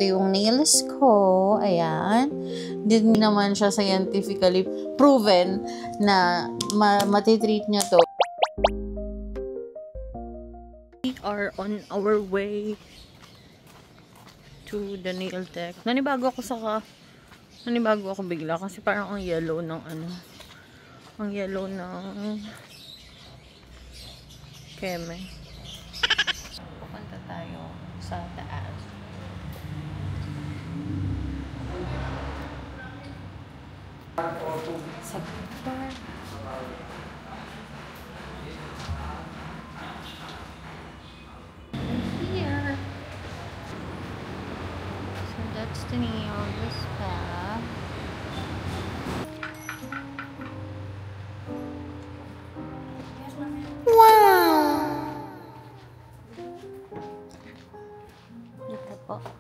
ito yung nails ko. Ayan. Hindi naman siya scientifically proven na matitreat niya to. We are on our way to the nail tech. Nanibago ako bigla kasi parang ang yellow ng ang yellow ng keme. Pupunta tayo sa taas. Sa bar. Here. So that's the name of the spa. Ito po. Okay.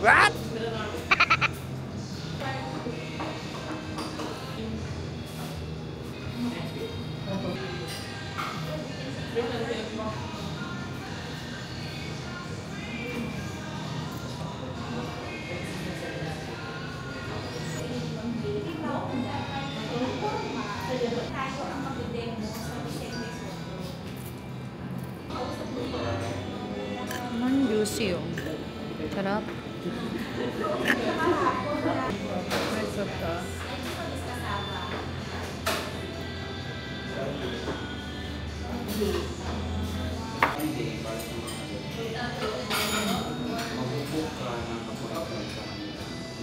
What? Ang juicy oh. Sarap. Masarap ka.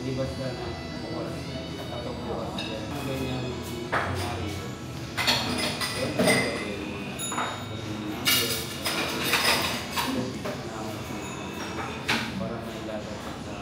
Hindi basta na patukuan ang ganyan scenario. Para may lalabas sa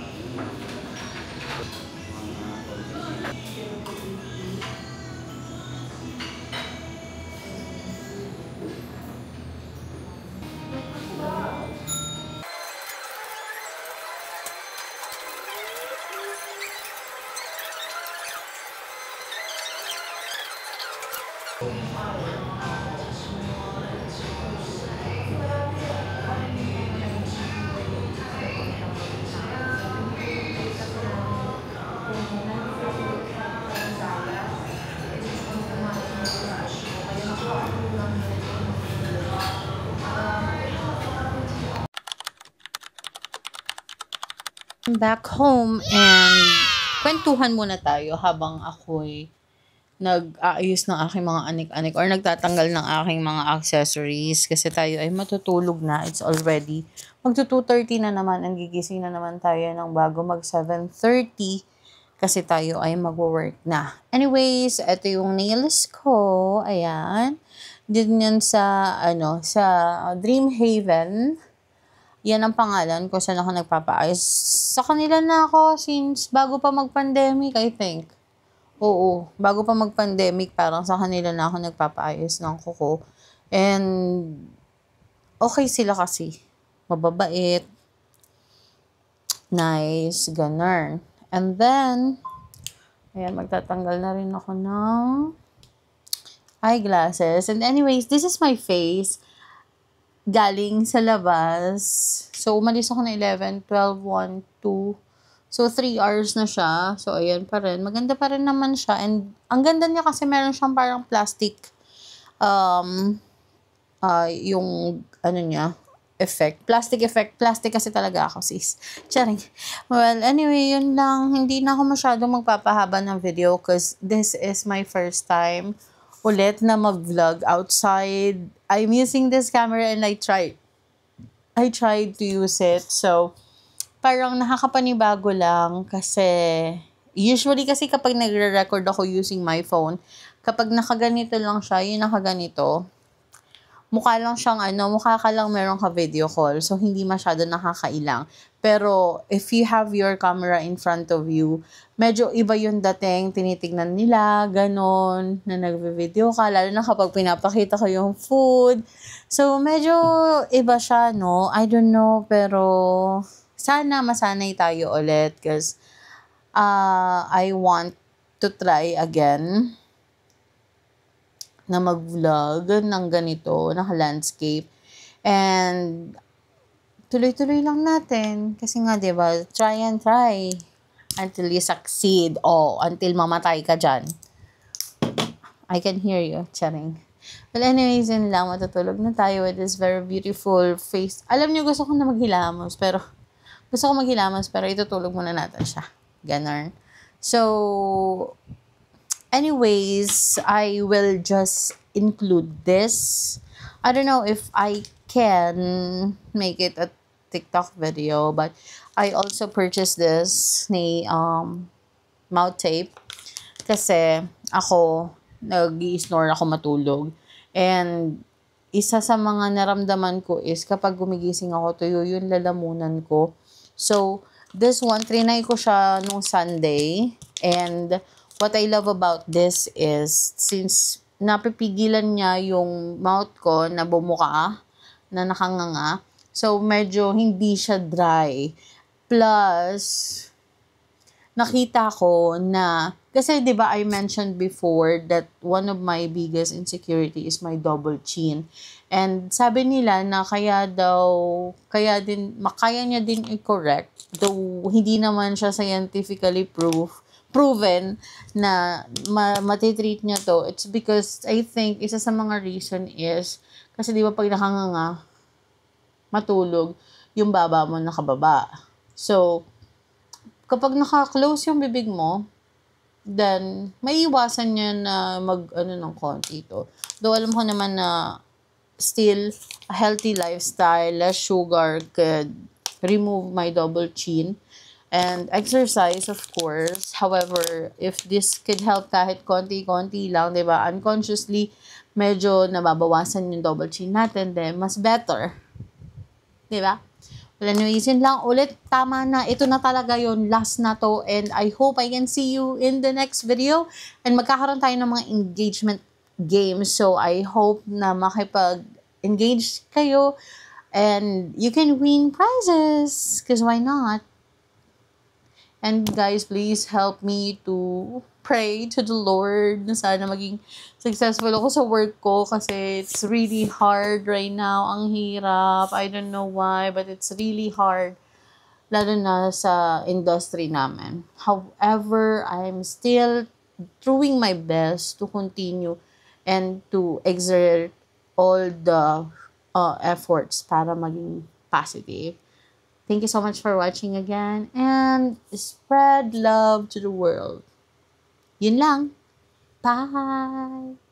Back home and kwentuhan muna tayo habang ako'y nag-aayos ng aking mga anik-anik or nagtatanggal ng aking mga accessories kasi tayo ay matutulog na. It's already magto 2:30 na naman and gigising na naman tayo ng bago mag 7:30 kasi tayo ay magwo-work na. Anyways, ito yung nails ko. Ayan. Din yan sa sa Dream Haven. Yan ang pangalan kung saan ako nagpapaayos. Sa kanila na ako since bago pa mag-pandemic, I think. Oo, bago pa mag-pandemic, parang sa kanila na ako nagpapaayos ng kuko. And, okay sila kasi. Mababait. Nice. Ganun. And then, ayan, magtatanggal na rin ako ng eyeglasses. And anyways, this is my face. Galing sa labas. So, umalis ako na 11, 12, 1, 2. So, 3 hours na siya. So, ayan pa rin. Maganda pa rin naman siya. And, ang ganda niya kasi meron siyang parang plastic, yung, niya, effect. Plastic effect. Plastic kasi talaga ako, sis. Charing. Well, anyway, yun lang. Hindi na ako masyadong magpapahaba ng video because this is my first time ulit na mag-vlog outside. I'm using this camera and I tried to use it. So, parang nakakapanibago lang kasi usually kasi kapag nagre-record ako using my phone, kapag nakaganito lang siya, yung nakaganito, mukha ka lang meron ka video call. So, hindi masyado nakakailang. Pero, if you have your camera in front of you, medyo iba yung dating, tinitignan nila, ganon, na nagve-video ka, lalo na kapag pinapakita ko yung food. So, medyo iba siya, no? I don't know, pero sana masanay tayo ulit because I want to try again na mag-vlog ng ganito, naka-landscape. And tuloy-tuloy lang natin. Kasi nga, diba, try and try until you succeed. Until mamatay ka dyan. I can hear you, charing. Well, anyways, yun lang. Matutulog na tayo with this very beautiful face. Alam niyo, gusto ko na maghilamos, pero itutulog muna natin siya. Ganon. So, anyways, I will just include this. I don't know if I can make it a TikTok video, but I also purchased this ni mouth tape kasi ako nag-i-snore ako matulog. And isa sa mga naramdaman ko is kapag gumigising ako, tuyo yung lalamunan ko. So, this one, trinay ko siya nung Sunday. And what I love about this is, since napipigilan niya yung mouth ko na bumuka, na nakanganga, so medyo hindi siya dry. Plus, nakita ko na, kasi di ba I mentioned before that one of my biggest insecurity is my double chin. And sabi nila na kaya niya din i-correct, though hindi naman siya scientifically proven na matitreat niya to. It's because I think isa sa mga reason is kasi di ba pag nakanganga matulog yung baba mo nakababa. So kapag naka-close yung bibig mo, then may iwasan niya na ng konti to. Though alam ko naman na still a healthy lifestyle, less sugar could remove my double chin. And exercise, of course. However, if this could help kahit konti-konti lang, di ba? Unconsciously, medyo nababawasan yung double chin natin, then mas better. Di ba? Well, anyways, yun lang ulit. Tama na. Ito na talaga yun. Last na to. And I hope I can see you in the next video. And magkakaroon tayo ng mga engagement games. So, I hope na makipag-engage kayo. And you can win prizes. Because why not? And guys, please help me to pray to the Lord na sana maging successful ako sa work ko kasi it's really hard right now. Ang hirap. I don't know why, but it's really hard. Lalo na sa industry namin. However, I'm still doing my best to continue and to exert all the efforts para maging positive. Thank you so much for watching again and spread love to the world. Yun lang. Bye!